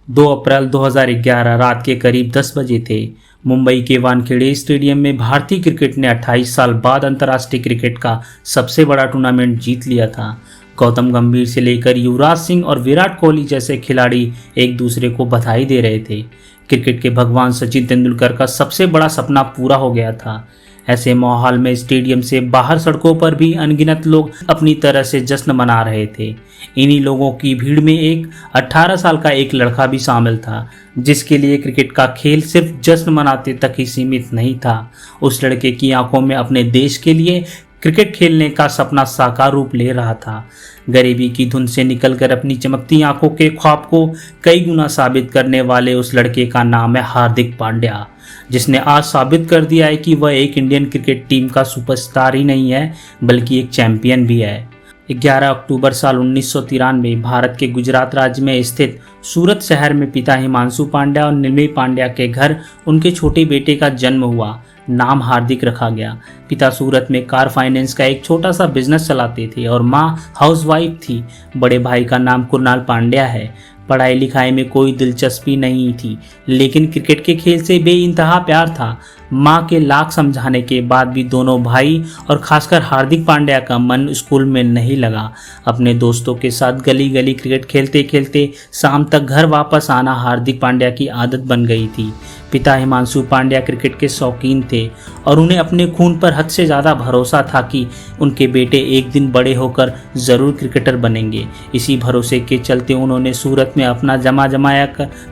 2 अप्रैल 2011 रात के करीब 10 बजे थे। मुंबई के वानखेड़े स्टेडियम में भारतीय क्रिकेट ने 28 साल बाद अंतर्राष्ट्रीय क्रिकेट का सबसे बड़ा टूर्नामेंट जीत लिया था। गौतम गंभीर से लेकर युवराज सिंह और विराट कोहली जैसे खिलाड़ी एक दूसरे को बधाई दे रहे थे। क्रिकेट के भगवान सचिन तेंदुलकर का सबसे बड़ा सपना पूरा हो गया था। ऐसे माहौल में स्टेडियम से बाहर सड़कों पर भी अनगिनत लोग अपनी तरह से जश्न मना रहे थे। इन्हीं लोगों की भीड़ में एक 18 साल का एक लड़का भी शामिल था, जिसके लिए क्रिकेट का खेल सिर्फ जश्न मनाते तक ही सीमित नहीं था। उस लड़के की आंखों में अपने देश के लिए क्रिकेट खेलने का सपना साकार रूप ले रहा था। गरीबी की धुंध से निकलकर अपनी चमकती आंखों के ख्वाब को कई गुना साबित करने वाले उस लड़के का नाम है हार्दिक पांड्या, जिसने आज साबित कर दिया है कि वह एक इंडियन क्रिकेट टीम का सुपरस्टार ही नहीं है बल्कि एक चैंपियन भी है। 11 अक्टूबर साल 1993 भारत के गुजरात राज्य में स्थित सूरत शहर में पिता हिमांशु पांड्या और नीलमी पांड्या के घर उनके छोटे बेटे का जन्म हुआ। नाम हार्दिक रखा गया। पिता सूरत में कार फाइनेंस का एक छोटा सा बिजनेस चलाते थे और माँ हाउसवाइफ थी। बड़े भाई का नाम कुणाल पांड्या है। पढ़ाई लिखाई में कोई दिलचस्पी नहीं थी, लेकिन क्रिकेट के खेल से बेइंतहा प्यार था। माँ के लाख समझाने के बाद भी दोनों भाई और खासकर हार्दिक पांड्या का मन स्कूल में नहीं लगा। अपने दोस्तों के साथ गली गली क्रिकेट खेलते खेलते शाम तक घर वापस आना हार्दिक पांड्या की आदत बन गई थी। पिता हिमांशु पांड्या क्रिकेट के शौकीन थे और उन्हें अपने खून पर हद से ज़्यादा भरोसा था कि उनके बेटे एक दिन बड़े होकर ज़रूर क्रिकेटर बनेंगे। इसी भरोसे के चलते उन्होंने सूरत में अपना जमाया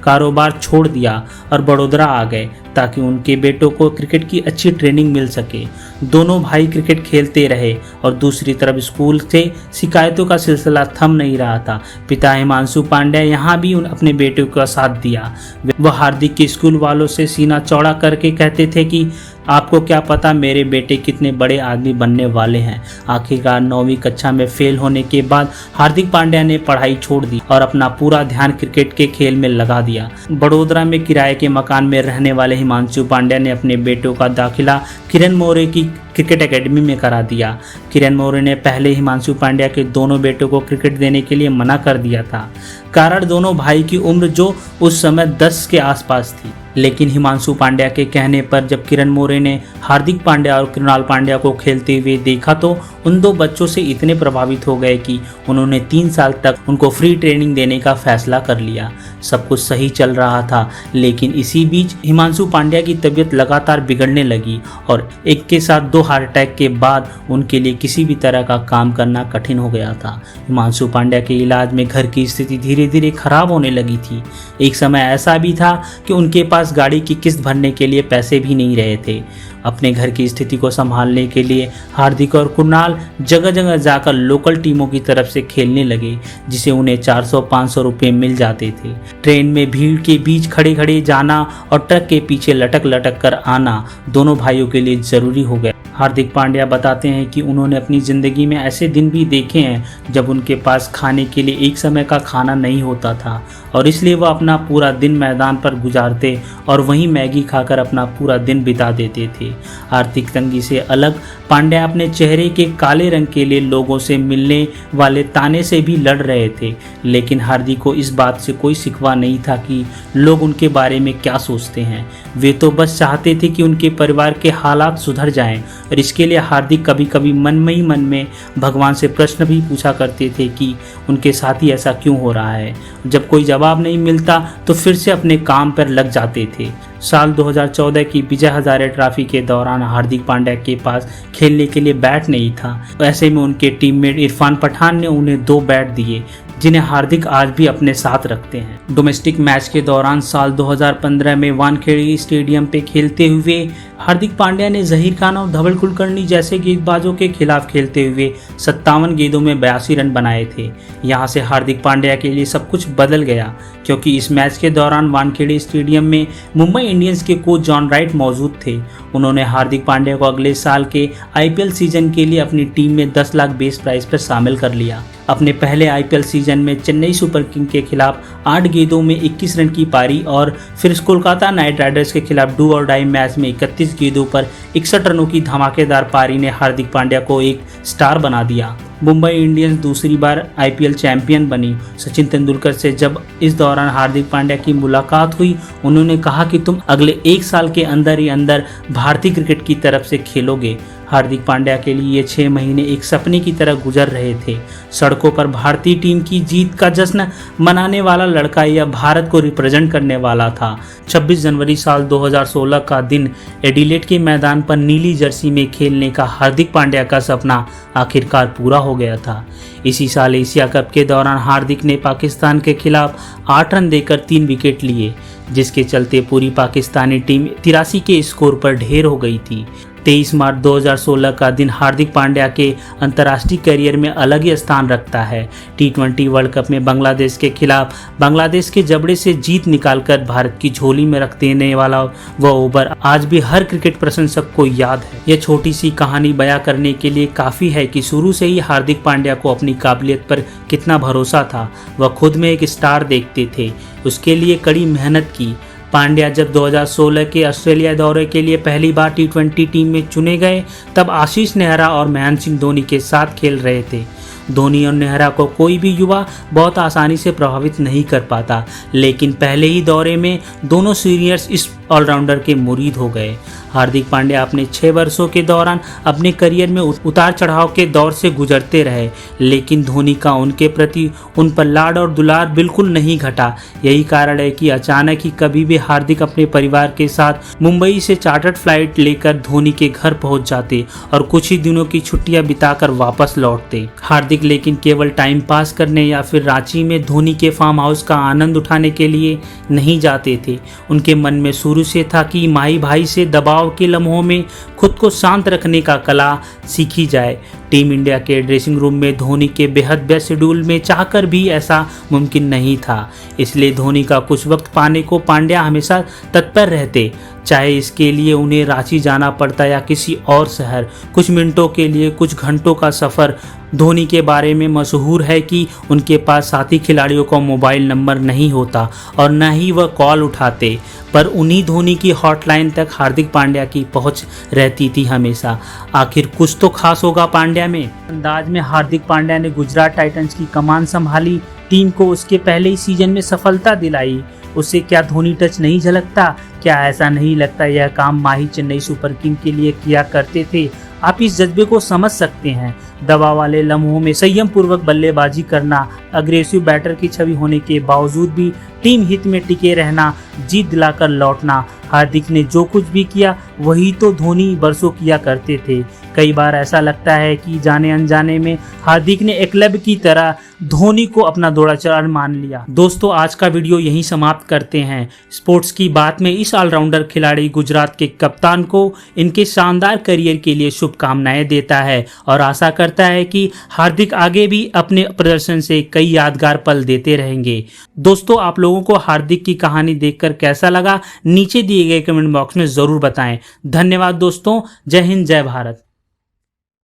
कारोबार छोड़ दिया और बड़ौदा आ गए ताकि उनके बेटों को क्रिकेट की अच्छी ट्रेनिंग मिल सके। दोनों भाई क्रिकेट खेलते रहे और दूसरी तरफ स्कूल से शिकायतों का सिलसिला थम नहीं रहा था। पिता हिमांशु पांड्या यहाँ भी अपने बेटों का साथ दिया। वह हार्दिक के स्कूल वालों से सीना चौड़ा करके कहते थे कि आपको क्या पता मेरे बेटे कितने बड़े आदमी बनने वाले हैं। आखिरकार 9वीं कक्षा में फेल होने के बाद हार्दिक पांड्या ने पढ़ाई छोड़ दी और अपना पूरा ध्यान क्रिकेट के खेल में लगा दिया। बड़ोदरा में किराए के मकान में रहने वाले हिमांशु पांड्या ने अपने बेटों का दाखिला किरण मौर्य की क्रिकेट एकेडमी में करा दिया। किरण मौर्य ने पहले हिमांशु पांड्या के दोनों बेटों को क्रिकेट देने के लिए मना कर दिया था। कारण दोनों भाई की उम्र जो उस समय 10 के आसपास थी। लेकिन हिमांशु पांड्या के कहने पर जब किरण मौर्य ने हार्दिक पांड्या और कृणाल पांड्या को खेलते हुए देखा तो उन दो बच्चों से इतने प्रभावित हो गए कि उन्होंने 3 साल तक उनको फ्री ट्रेनिंग देने का फैसला कर लिया। सब कुछ सही चल रहा था, लेकिन इसी बीच हिमांशु पांड्या की तबीयत लगातार बिगड़ने लगी और एक के साथ 2 हार्ट अटैक के बाद उनके लिए किसी भी तरह का काम करना कठिन हो गया था। हिमांशु पांड्या के इलाज में घर की स्थिति धीरे धीरे खराब होने लगी थी। एक समय ऐसा भी था कि उनके पास गाड़ी की किस्त भरने के लिए पैसे भी नहीं रहे थे। अपने घर की स्थिति को संभालने के लिए हार्दिक और कुणाल जगह जगह जाकर लोकल टीमों की तरफ से खेलने लगे, जिसे उन्हें 400-500 रुपये मिल जाते थे। ट्रेन में भीड़ के बीच खड़े खड़े जाना और ट्रक के पीछे लटक लटक कर आना दोनों भाइयों के लिए जरूरी हो गया। हार्दिक पांड्या बताते हैं कि उन्होंने अपनी ज़िंदगी में ऐसे दिन भी देखे हैं जब उनके पास खाने के लिए एक समय का खाना नहीं होता था और इसलिए वह अपना पूरा दिन मैदान पर गुजारते और वहीं मैगी खाकर अपना पूरा दिन बिता देते थे। आर्थिक तंगी से अलग पांड्या अपने चेहरे के काले रंग के लिए लोगों से मिलने वाले ताने से भी लड़ रहे थे, लेकिन हार्दिक को इस बात से कोई शिकवा नहीं था कि लोग उनके बारे में क्या सोचते हैं। वे तो बस चाहते थे कि उनके परिवार के हालात सुधर जाएं और इसके लिए हार्दिक कभी कभी मन में भगवान से प्रश्न भी पूछा करते थे कि उनके साथ ही ऐसा क्यों हो रहा है। जब कोई जवाब नहीं मिलता तो फिर से अपने काम पर लग जाते थे। साल 2014 की विजय हजारे ट्रॉफी के दौरान हार्दिक पांड्या के पास खेलने के लिए बैट नहीं था। ऐसे में उनके टीममेट इरफान पठान ने उन्हें 2 बैट दिए, जिन्हें हार्दिक आज भी अपने साथ रखते हैं। डोमेस्टिक मैच के दौरान साल 2015 में वानखेड़े स्टेडियम पे खेलते हुए हार्दिक पांड्या ने जहीर खान और धवल कुलकर्णी जैसे गेंदबाजों के खिलाफ खेलते हुए 57 गेंदों में 82 रन बनाए थे। यहाँ से हार्दिक पांड्या के लिए सब कुछ बदल गया, क्योंकि इस मैच के दौरान वानखेड़े स्टेडियम में मुंबई इंडियंस के कोच जॉन राइट मौजूद थे। उन्होंने हार्दिक पांड्या को अगले साल के IPL सीजन के लिए अपनी टीम में 10 लाख बेस प्राइस पर शामिल कर लिया। अपने पहले IPL सीजन में चेन्नई सुपर किंग के खिलाफ 8 गेंदों में 21 रन की पारी और फिर कोलकाता नाइट राइडर्स के खिलाफ डू और डाई मैच में 31 गेंदों पर 61 रनों की धमाकेदार पारी ने हार्दिक पांड्या को एक स्टार बना दिया। मुंबई इंडियंस दूसरी बार आईपीएल चैंपियन बनी। सचिन तेंदुलकर से जब इस दौरान हार्दिक पांड्या की मुलाकात हुई, उन्होंने कहा कि तुम अगले 1 साल के अंदर ही अंदर भारतीय क्रिकेट की तरफ से खेलोगे। हार्दिक पांड्या के लिए ये 6 महीने एक सपने की तरह गुजर रहे थे। सड़कों पर भारतीय टीम की जीत का जश्न मनाने वाला लड़का यह भारत को रिप्रेजेंट करने वाला था। 26 जनवरी साल 2016 का दिन एडिलेड के मैदान पर नीली जर्सी में खेलने का हार्दिक पांड्या का सपना आखिरकार पूरा हो गया था। इसी साल एशिया कप के दौरान हार्दिक ने पाकिस्तान के खिलाफ 8 रन देकर 3 विकेट लिए, जिसके चलते पूरी पाकिस्तानी टीम 83 के स्कोर पर ढेर हो गई थी। 23 मार्च 2016 का दिन हार्दिक पांड्या के अंतर्राष्ट्रीय करियर में अलग ही स्थान रखता है। T20 वर्ल्ड कप में बांग्लादेश के खिलाफ बांग्लादेश के जबड़े से जीत निकालकर भारत की झोली में रख देने वाला वह ओवर आज भी हर क्रिकेट प्रशंसक को याद है। यह छोटी सी कहानी बयां करने के लिए काफ़ी है कि शुरू से ही हार्दिक पांड्या को अपनी काबिलियत पर कितना भरोसा था। वह खुद में एक स्टार देखते थे, उसके लिए कड़ी मेहनत की। पांड्या जब 2016 के ऑस्ट्रेलिया दौरे के लिए पहली बार T20 टीम में चुने गए, तब आशीष नेहरा और महेंद्र सिंह धोनी के साथ खेल रहे थे। धोनी और नेहरा को कोई भी युवा बहुत आसानी से प्रभावित नहीं कर पाता, लेकिन पहले ही दौरे में दोनों सीनियर्स इस ऑलराउंडर के मुरीद हो गए। हार्दिक पांड्या अपने 6 वर्षों के दौरान अपने करियर में उतार चढ़ाव के दौर से गुजरते रहे, लेकिन धोनी का उनके प्रति उन पर लाड और दुलार बिल्कुल नहीं घटा। यही कारण है कि अचानक ही कभी भी हार्दिक अपने परिवार के साथ मुंबई से चार्टर्ड फ्लाइट लेकर धोनी के घर पहुंच जाते और कुछ ही दिनों की छुट्टियां बिताकर वापस लौटते। हार्दिक लेकिन केवल टाइम पास करने या फिर रांची में धोनी के फार्म हाउस का आनंद उठाने के लिए नहीं जाते थे। उनके मन में शुरू से था कि माही भाई से दबाव के लम्हों में खुद को शांत रखने का कला सीखी जाए। टीम इंडिया के ड्रेसिंग रूम में धोनी के बेहद व्यस्त शेड्यूल में चाहकर भी ऐसा मुमकिन नहीं था, इसलिए धोनी का कुछ वक्त पाने को पांड्या हमेशा तत्पर रहते, चाहे इसके लिए उन्हें रांची जाना पड़ता या किसी और शहर। कुछ मिनटों के लिए, कुछ घंटों का सफ़र। धोनी के बारे में मशहूर है कि उनके पास साथी खिलाड़ियों का मोबाइल नंबर नहीं होता और न ही वह कॉल उठाते, पर उन्हीं धोनी की हॉटलाइन तक हार्दिक पांड्या की पहुंच रहती थी हमेशा। आखिर कुछ तो खास होगा पांड्या में। अंदाज में हार्दिक पांड्या ने गुजरात टाइटंस की कमान संभाली, टीम को उसके पहले ही सीजन में सफलता दिलाई। उससे क्या धोनी टच नहीं झलकता? क्या ऐसा नहीं लगता यह काम माही चेन्नई सुपर किंग के लिए किया करते थे? आप इस जज्बे को समझ सकते हैं। दबाव वाले लम्हों में संयम पूर्वक बल्लेबाजी करना, अग्रेसिव बैटर की छवि होने के बावजूद भी टीम हित में टिके रहना, जीत दिलाकर लौटना। हार्दिक ने जो कुछ भी किया वही तो धोनी बरसों किया करते थे। कई बार ऐसा लगता है कि जाने अनजाने में हार्दिक ने एकलव्य की तरह धोनी को अपना द्रोणाचार्य मान लिया। दोस्तों, आज का वीडियो यहीं समाप्त करते हैं। स्पोर्ट्स की बात में इस ऑलराउंडर खिलाड़ी गुजरात के कप्तान को इनके शानदार करियर के लिए शुभकामनाएं देता है और आशा करता है कि हार्दिक आगे भी अपने प्रदर्शन से कई यादगार पल देते रहेंगे। दोस्तों, आप लोगों को हार्दिक की कहानी देखकर कैसा लगा, नीचे दिए गए कमेंट बॉक्स में जरूर बताएं। धन्यवाद दोस्तों। जय हिंद, जय भारत।